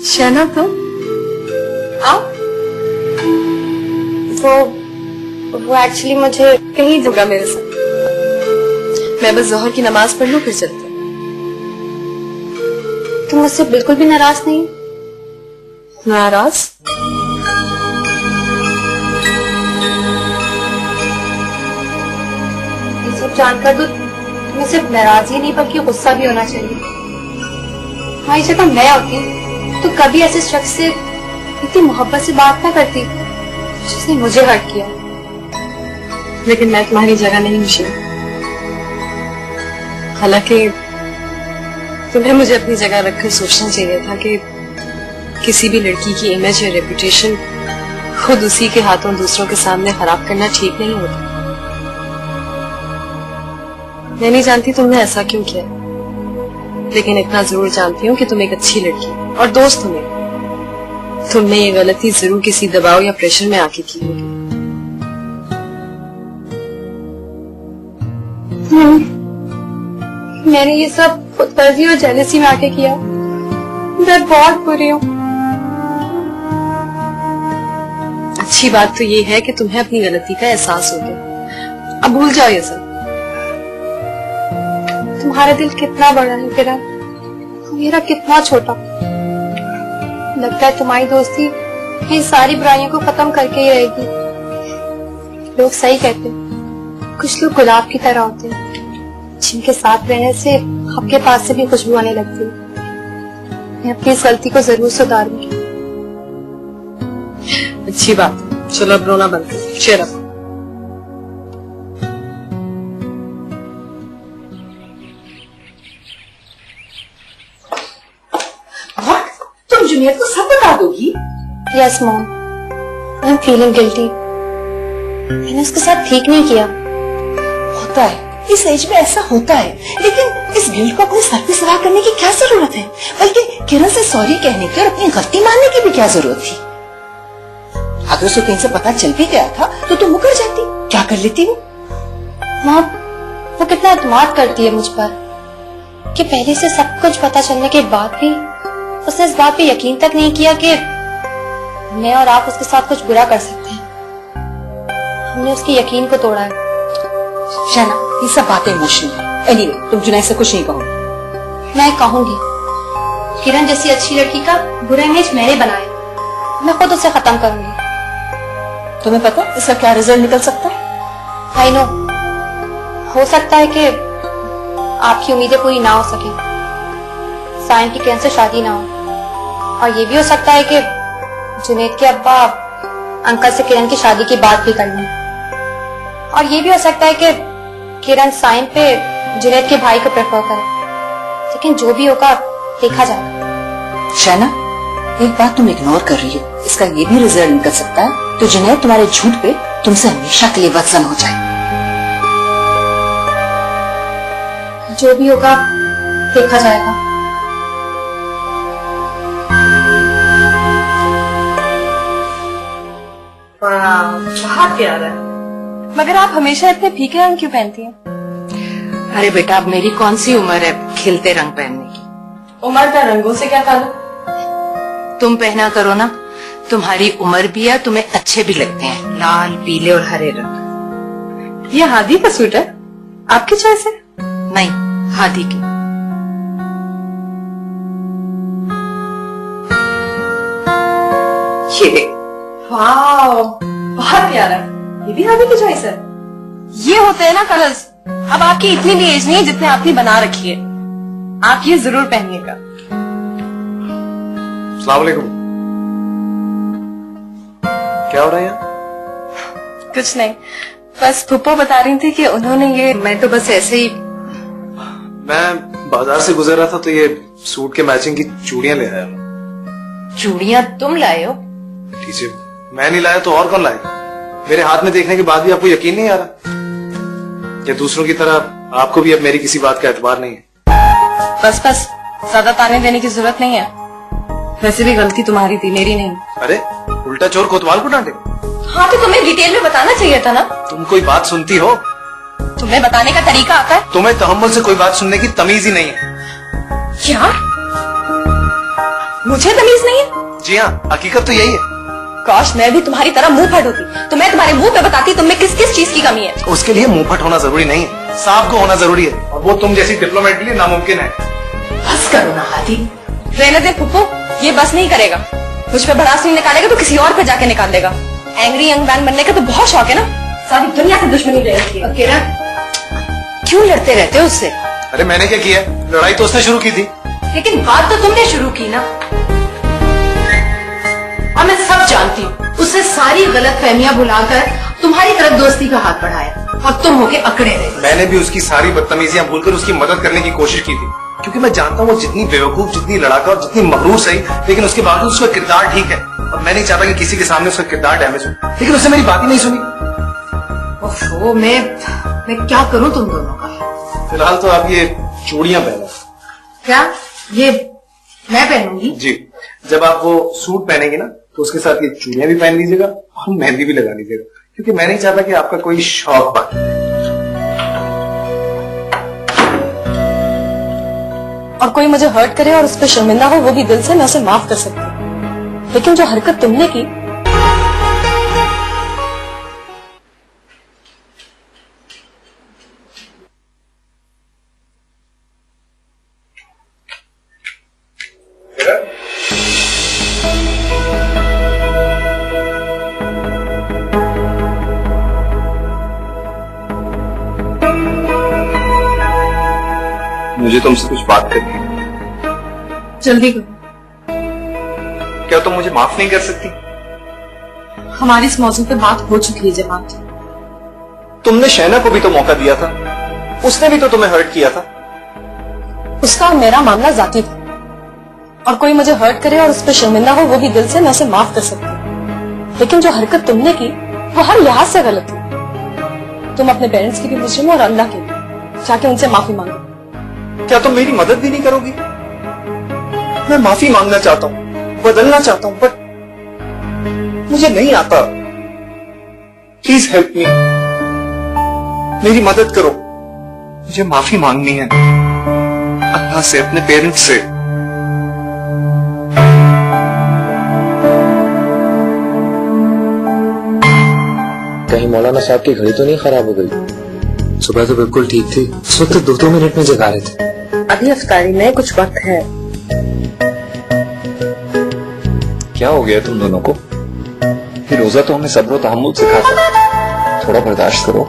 शहना तुम आओ। वो एक्चुअली मुझे कहीं दूंगा मेरे साथ। मैं बस जोहर की नमाज पढ़ लूं फिर चलते। तुम मुझसे बिल्कुल भी नाराज नहीं? नाराज? ये सब जानकर तो तुम्हें सिर्फ नाराज ही नहीं बल्कि गुस्सा भी होना चाहिए। तुम्हारी जगह मैं होती तो कभी ऐसे शख्स से इतनी मोहब्बत से बात ना करती जिसने मुझे हर्ट किया। लेकिन मैं तुम्हारी जगह नहीं हुई। हालांकि तुम्हें मुझे अपनी जगह रखकर सोचना चाहिए था कि किसी भी लड़की की इमेज या रेपुटेशन खुद उसी के हाथों दूसरों के सामने खराब करना ठीक नहीं होता। मैं नहीं जानती तुमने ऐसा क्यों किया, लेकिन इतना जरूर जानती हूँ कि तुम एक अच्छी लड़की और दोस्त हो। तुमने ये गलती जरूर किसी दबाव या प्रेशर में आके की होगी। मैंने ये सब खुदगर्जी और जेलसी में आके किया। मैं बहुत बुरी हूँ। अच्छी बात तो ये है कि तुम्हें अपनी गलती का एहसास हो गया। अब भूल जाओ ये सब। तुम्हारा दिल कितना बड़ा है फिर, मेरा कितना छोटा। लगता है तुम्हारी दोस्ती इन सारी बुराइयों को खत्म करके ही रहेगी। लोग सही कहते हैं, कुछ लोग गुलाब की तरह होते हैं जिनके साथ रहने से आपके पास से भी खुशबू आने लगती है। मैं अपनी इस गलती को जरूर सुधारूंगी। अच्छी बात, चलो अब रोना बंद करो। Cheer up. तुम जुनैद को सब बता दोगी? Yes mom, I am feeling guilty. मैंने उसके साथ ठीक नहीं किया। होता है, इस एज में ऐसा होता है, लेकिन इस गिल्ट को अपने सर पे सवार करने की क्या जरूरत है? बल्कि किरण से सॉरी कहने की और अपनी गलती मानने की भी क्या जरूरत थी? अगर उसे कहीं से पता चल भी गया था तो तुम मुकर जाती, क्या कर लेती वो? माँ, वो कितना एतमाद करती है मुझ पर कि पहले से सब कुछ पता चलने के बाद भी उसने इस बात पे यकीन तक नहीं किया कि मैं और आप उसके साथ कुछ बुरा कर सकते हैं। हमने उसके यकीन को तोड़ा है। शहना, ये सब बातें इमोशनल है। एनीवे, तुम जुनैद से कुछ नहीं कहोगी? मैं कहूंगी। किरण जैसी अच्छी लड़की का बुरा इमेज मैंने बनाया, मैं खुद उसे खत्म करूंगी। तुम्हें पता इसका क्या रिजल्ट निकल सकता है? आई नो, हो सकता है कि आपकी उम्मीदें पूरी ना हो सके, साइन की किरण से शादी ना हो, और ये भी हो सकता है कि जुनैद के अब्बा अंकल से किरण की शादी की बात भी कर लें, और ये भी हो सकता है कि किरण साइन पे जुनैद के भाई को प्रेफर करे। लेकिन जो भी होगा देखा जाएगा। शहना, एक बात तुम इग्नोर कर रही हो, इसका ये भी रिजल्ट निकल सकता है तो जुनैद तुम्हारे झूठ पे तुमसे हमेशा के लिए वत्सन हो जाए। जो भी होगा देखा जाएगा। बहुत प्यारा है। मगर आप हमेशा इतने फीके रंग क्यों पहनती हैं? अरे बेटा, अब मेरी कौन सी उम्र है खिलते रंग पहनने की? उम्र का रंगों से क्या ताल्लुक? तुम पहना करो ना, तुम्हारी उम्र भी है, तुम्हें अच्छे भी लगते हैं लाल, पीले और हरे रंग। ये हादी का सूट है, आपकी चॉइस है? नहीं, हादी की। ये वाओ, बहुत प्यारा। ये भी हादी की चॉइस है। ये होते हैं ना कलर्स। अब आपकी इतनी भी एज नहीं है जितने आपने बना रखी है। आप ये जरूर पहनिएगा। अस्सलाम वालेकुम। क्या हो रहा है यहाँ? कुछ नहीं, बस फूफा बता रही थी कि उन्होंने ये। मैं तो बस ऐसे ही। मैं बाजार से गुजर रहा था तो ये सूट के मैचिंग की चूड़ियां ले आया। चूड़ियां तुम लाए हो? ठीक है, मैं नहीं लाया तो और कौन लाए? मेरे हाथ में देखने के बाद भी आपको यकीन नहीं आ रहा? या दूसरों की तरह आपको भी अब मेरी किसी बात का एतबार नहीं है? बस बस, ज्यादा ताने देने की जरूरत नहीं है। वैसे भी गलती तुम्हारी थी, मेरी नहीं। अरे उल्टा चोर कोतवाल को डांटे। हाँ तो तुम्हें डिटेल में बताना चाहिए था ना। तुम कोई बात सुनती हो? तुम्हें बताने का तरीका आता है? तुम्हें तहम्मुल से कोई बात सुनने की तमीज ही नहीं है। क्या? मुझे तमीज नहीं है? जी हाँ, हकीकत तो यही है। काश मैं भी तुम्हारी तरह मुंह फट होती तो मैं तुम्हारे मुंह पे बताती तुम में किस किस चीज की कमी है। उसके लिए मुंहफट होना जरूरी नहीं है, साफ को होना जरूरी है, और वो तुम जैसी डिप्लोमेट के लिए नामुमकिन है। बस करो ना हादी। रहने दे फुप्पो, ये बस नहीं करेगा। मुझ पे भड़ास नहीं निकालेगा तो किसी और पे जाके निकाल देगा। एंग्री यंग मैन बनने का तो बहुत शौक है ना, सारी दुनिया से दुश्मनी ले रखी है। किरण क्यों लड़ते रहते हो उससे? अरे मैंने क्या किया, लड़ाई तो उसने शुरू की थी। लेकिन बात तो तुमने शुरू की ना। और मैं सब जानती हूँ, उसने सारी गलत फहमियां भुलाकर तुम्हारी तरफ दोस्ती का हाथ बढ़ाया और तुम होके अकड़े रहे। मैंने भी उसकी सारी बदतमीजियां भूलकर उसकी मदद करने की कोशिश की थी, क्योंकि मैं जानता हूँ वो जितनी बेवकूफ, जितनी लड़ाका और जितनी मगरूर सही, लेकिन उसके बावजूद उसका किरदार ठीक है, और मैं नहीं चाहता कि किसी के सामने उसका किरदार डैमेज हो। लेकिन उसने मेरी बात ही नहीं सुनी। ओफो, मैं क्या करूं तुम दोनों का? फिलहाल तो आप ये चूड़ियां पहनो। क्या ये मैं पहनूंगी? जी, जब आप वो सूट पहनेंगे ना तो उसके साथ ये चूड़ियां भी पहन लीजिएगा और मेहंदी भी लगा लीजिएगा, क्योंकि मैं नहीं चाहता कि आपका कोई शौक बाकी रहे। और कोई मुझे हर्ट करे और उस पर शर्मिंदा हो, वो भी दिल से मैं उसे माफ कर सकती हूँ। लेकिन जो हरकत तुमने की, मुझे तुमसे कुछ बात करनी है। जल्दी करो। क्या तुम मुझे माफ नहीं कर सकती? हमारी इस मौजूद पे बात हो चुकी है जवाब। तुमने शैना को भी तो मौका दिया था, उसने भी तो तुम्हें हर्ट किया था। उसका और मेरा मामला जाती था, और कोई मुझे हर्ट करे और उस पर शर्मिंदा हो, वो भी दिल से मैं उसे माफ कर सकती हूँ। लेकिन जो हरकत तुमने की वो हर लिहाज से गलत थी। तुम अपने पेरेंट्स की भी मुस्लिम हो और अल्लाह की भी, जाके उनसे माफी मांगो। क्या तुम मेरी मदद भी नहीं करोगी? मैं माफी मांगना चाहता हूँ, बदलना चाहता हूँ, पर मुझे नहीं आता। प्लीज हेल्प मी, मेरी मदद करो। मुझे माफी मांगनी है अल्लाह से, अपने पेरेंट्स से। कहीं मौलाना साहब की घड़ी तो नहीं खराब हो गई? सुबह तो बिल्कुल ठीक थी, उस वक्त 2-2 मिनट में जगा रहे थे। अभी अफ्तारी में कुछ वक्त है। क्या हो गया तुम दोनों को? ये रोजा तो हमें सब्र और तहम्मुल सिखाता है, थोड़ा बर्दाश्त करो।